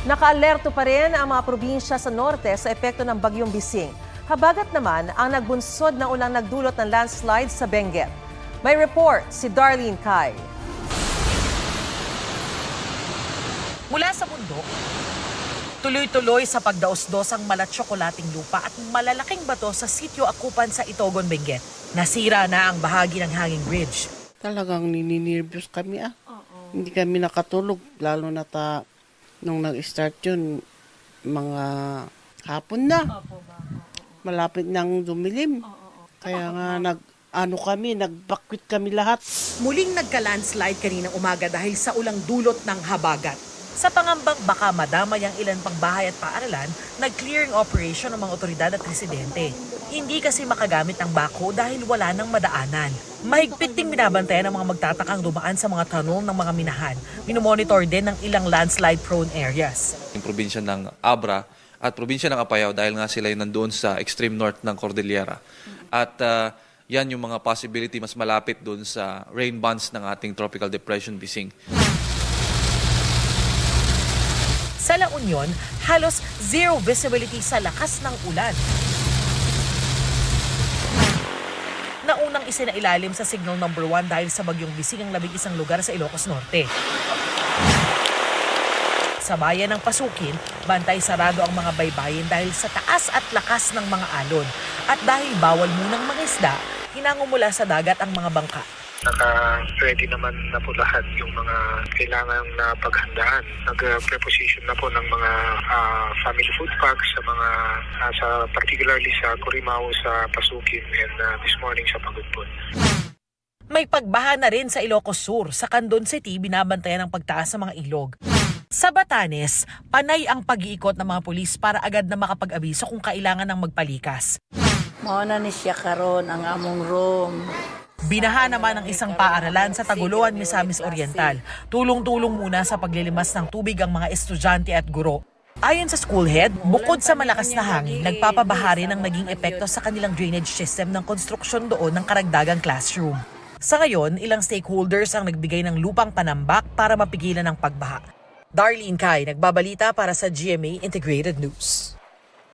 Nakaalerto pa rin ang mga probinsya sa norte sa epekto ng Bagyong Bising. Habagat naman ang nagbunsod na ulang nagdulot ng landslide sa Benguet. May report si Darlene Kai. Mula sa bundok, tuloy-tuloy sa pagdaos-dos ang malat-tsokolating lupa at malalaking bato sa sitio Akupan sa Itogon, Benguet. Nasira na ang bahagi ng hanging bridge. Talagang nininirvyos kami Hindi kami nakatulog, lalo na nung nag-start yun, mga hapon na. Malapit nang dumilim. Kaya nga nagbakwit kami lahat. Muling nagka-landslide kaninang umaga dahil sa ulang dulot ng habagat. Sa pangambang baka madamay ang ilan pang bahay at paaralan, nag-clearing operation ng mga otoridad at residente. Hindi kasi makagamit ang backhoe dahil wala nang madaanan. Mahigpit ding binabantayan ang mga magtatakang dumaan sa mga tunnel ng mga minahan. Minomonitor din ng ilang landslide-prone areas. Yung probinsya ng Abra at probinsya ng Apayao dahil nga sila yung nandoon sa extreme north ng Cordillera. At yan yung mga possibility mas malapit doon sa rain bands ng ating Tropical Depression Bising. Sa La Union, halos zero visibility sa lakas ng ulan. Naunang isinailalim sa signal number 1 dahil sa Bagyong Bising ang 11 lugar sa Ilocos Norte. Sa bayan ng Pasukin, bantay sarado ang mga baybayin dahil sa taas at lakas ng mga alon. At dahil bawal munang mangisda, hinango mula sa dagat ang mga bangka. Naka-ready naman na po lahat yung mga kailangan na paghandaan. Nag-preposition na po ng mga family food packs sa mga, particularly sa Corimao, sa Pasukin, and this morning sa Pagudpon. May pagbaha na rin sa Ilocos Sur. Sa Candon City, binabantayan ang pagtaas ng mga ilog. Sa Batanes, panay ang pag-iikot ng mga pulis para agad na makapag-abiso kung kailangan ng magpalikas. Mauna ni siya karon ang among room. Binaha naman ang isang paaralan sa Taguluan, Misamis Oriental. Tulong-tulong muna sa paglilimas ng tubig ang mga estudyante at guro. Ayon sa school head, bukod sa malakas na hangin, nagpapabaha rin ang naging epekto sa kanilang drainage system ng konstruksyon doon ng karagdagang classroom. Sa ngayon, ilang stakeholders ang nagbigay ng lupang panambak para mapigilan ang pagbaha. Darlene Kai, nagbabalita para sa GMA Integrated News.